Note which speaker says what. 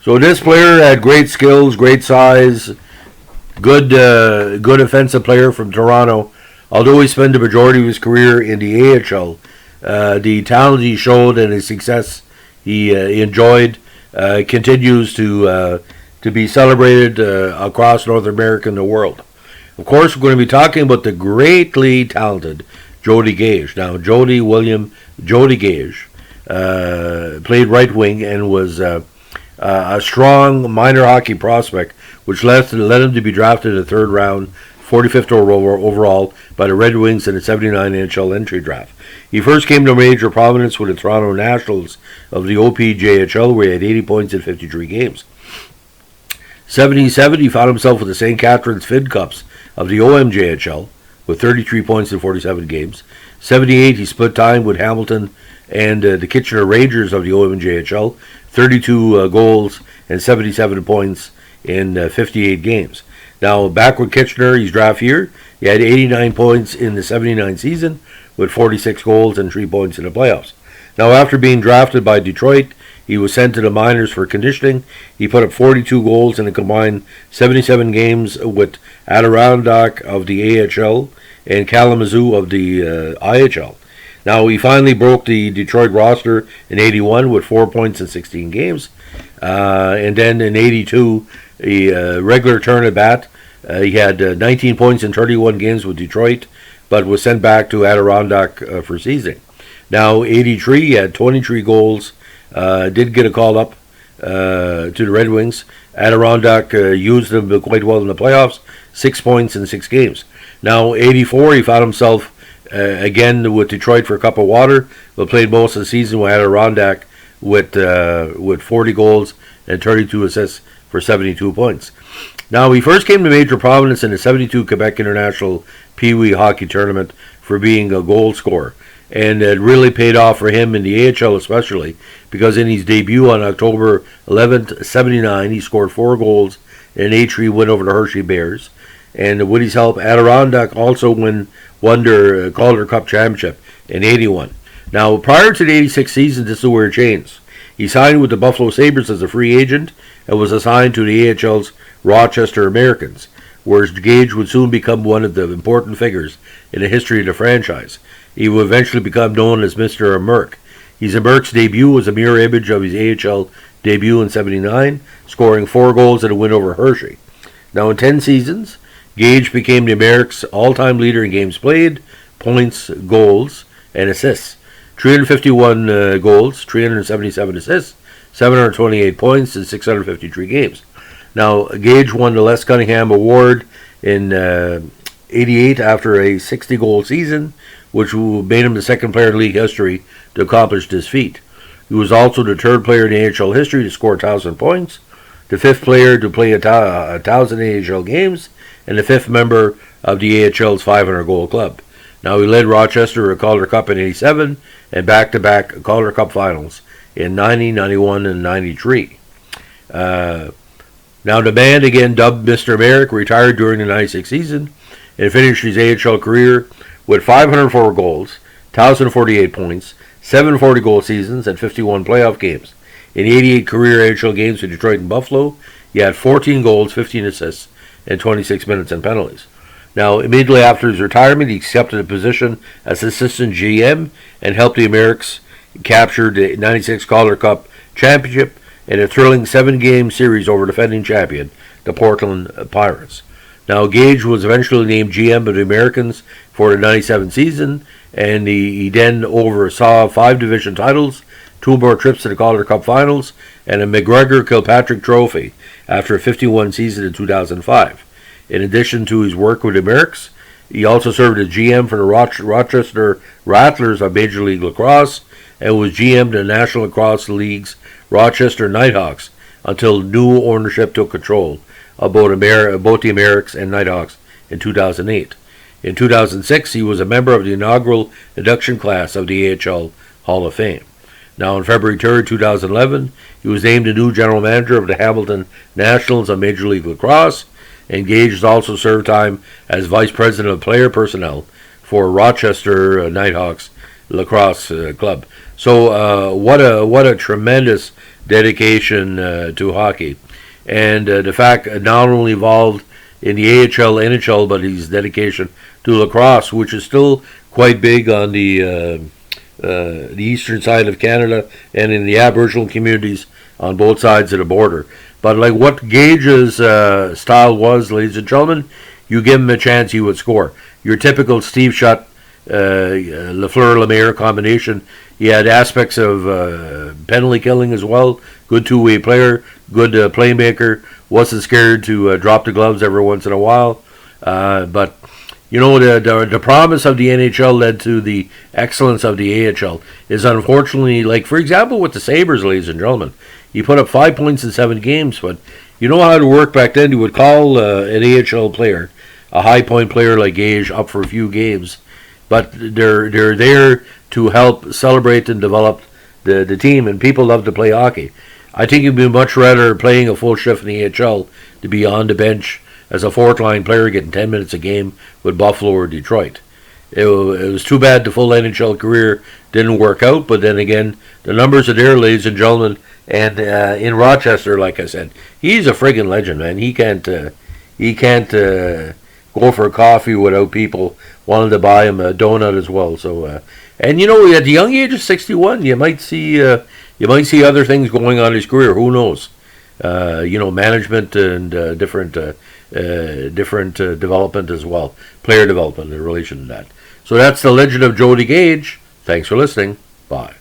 Speaker 1: So this player had great skills, great size, good offensive player from Toronto. Although he spent the majority of his career in the AHL, the talent he showed and his success he enjoyed continues to be celebrated across North America and the world. Of course, we're going to be talking about the greatly talented Jody Gage. Now, Jody Gage played right wing and was a strong minor hockey prospect, which led him to be drafted in the third round, 45th overall by the Red Wings in the 79 NHL entry draft. He first came to major prominence with the Toronto Nationals of the OPJHL, where he had 80 points in 53 games. 77, he found himself with the St. Catharines Finn Cups of the OMJHL with 33 points in 47 games. 78, he split time with Hamilton and the Kitchener Rangers of the OMJHL, 32 goals and 77 points in 58 games. Now, back with Kitchener, his draft year, he had 89 points in the 79 season with 46 goals and 3 points in the playoffs. Now, after being drafted by Detroit, he was sent to the minors for conditioning. He put up 42 goals in a combined 77 games with Adirondack of the AHL and Kalamazoo of the IHL. Now, he finally broke the Detroit roster in 81 with 4 points in 16 games. And then in 82, a regular turn at bat. He had 19 points in 31 games with Detroit, but was sent back to Adirondack for seasoning. Now, 83, he had 23 goals, did get a call up to the Red Wings. Adirondack used him quite well in the playoffs, 6 points in 6 games. Now, 84, he found himself again with Detroit for a cup of water, but played most of the season with Adirondack with 40 goals and 32 assists for 72 points. Now, he first came to major prominence in the 72 Quebec International Pee Wee Hockey Tournament for being a goal scorer. And it really paid off for him in the AHL especially, because in his debut on October 11th, 79, he scored 4 goals in an 8-3 win over the Hershey Bears. And with his help, Adirondack also won their Calder Cup Championship in 81. Now, prior to the 86 season, this is where it changed. He signed with the Buffalo Sabres as a free agent and was assigned to the AHL's Rochester Americans, where Gage would soon become one of the important figures in the history of the franchise. He would eventually become known as Mr. Amerk. His Amerk's debut was a mirror image of his AHL debut in 79, scoring 4 goals in a win over Hershey. Now, in 10 seasons, Gage became the Amerk's all-time leader in games played, points, goals, and assists. 351 goals, 377 assists, 728 points in 653 games. Now, Gage won the Les Cunningham Award in 88 after a 60-goal season, which made him the second player in league history to accomplish this feat. He was also the third player in AHL history to score 1,000 points, the fifth player to play 1,000 AHL games, and the fifth member of the AHL's 500-goal club. Now, he led Rochester to a Calder Cup in 87 and back-to-back Calder Cup finals in 90, 91, and 93. Now, the man, again dubbed Mr. Amerk, retired during the 96 season and finished his AHL career with 504 goals, 1,048 points, 7 40-goal seasons, and 51 playoff games. In 88 career AHL games with Detroit and Buffalo, he had 14 goals, 15 assists, and 26 minutes and penalties. Now, immediately after his retirement, he accepted a position as assistant GM and helped the Amerks capture the 96 Calder Cup championship in a thrilling 7-game series over defending champion, the Portland Pirates. Now, Gage was eventually named GM of the Americans for the 97 season, and he then oversaw 5 division titles, 2 more trips to the Calder Cup finals, and a McGregor-Kilpatrick trophy after a 51 season in 2005. In addition to his work with the Amerks, he also served as GM for the Rochester Rattlers of Major League Lacrosse and was GM to the National Lacrosse League's Rochester Nighthawks until new ownership took control of both the Amerks and Nighthawks in 2008. In 2006, he was a member of the inaugural induction class of the AHL Hall of Fame. Now, on February 3rd, 2011, he was named the new general manager of the Hamilton Nationals of Major League Lacrosse, and Gage has also served time as vice president of player personnel for Rochester Nighthawks Lacrosse Club. So what a tremendous dedication to hockey. And the fact not only involved in the AHL, NHL, but his dedication to lacrosse, which is still quite big on the eastern side of Canada and in the Aboriginal communities on both sides of the border. But like what Gage's style was, ladies and gentlemen, you give him a chance, he would score. Your typical Steve Shutt, Lafleur-Lemaire combination. He had aspects of penalty killing as well. Good two-way player, good playmaker. Wasn't scared to drop the gloves every once in a while. But you know, the promise of the NHL led to the excellence of the AHL is unfortunately, like for example with the Sabres, ladies and gentlemen, he put up 5 points in 7 games, but you know how it worked back then. You would call an AHL player, a high point player like Gage, up for a few games, but they're there to help celebrate and develop the team, and people love to play hockey. I think you'd be much rather playing a full shift in the AHL to be on the bench as a fourth line player getting 10 minutes a game with Buffalo or Detroit. It was too bad the full NHL career didn't work out, but then again, the numbers are there, ladies and gentlemen. And in Rochester, like I said, he's a friggin' legend, man. He can't go for a coffee without people wanting to buy him a donut as well. So, and you know, at the young age of 61, you might see other things going on in his career. Who knows? You know, management and different development as well, player development in relation to that. So that's the legend of Jody Gage. Thanks for listening. Bye.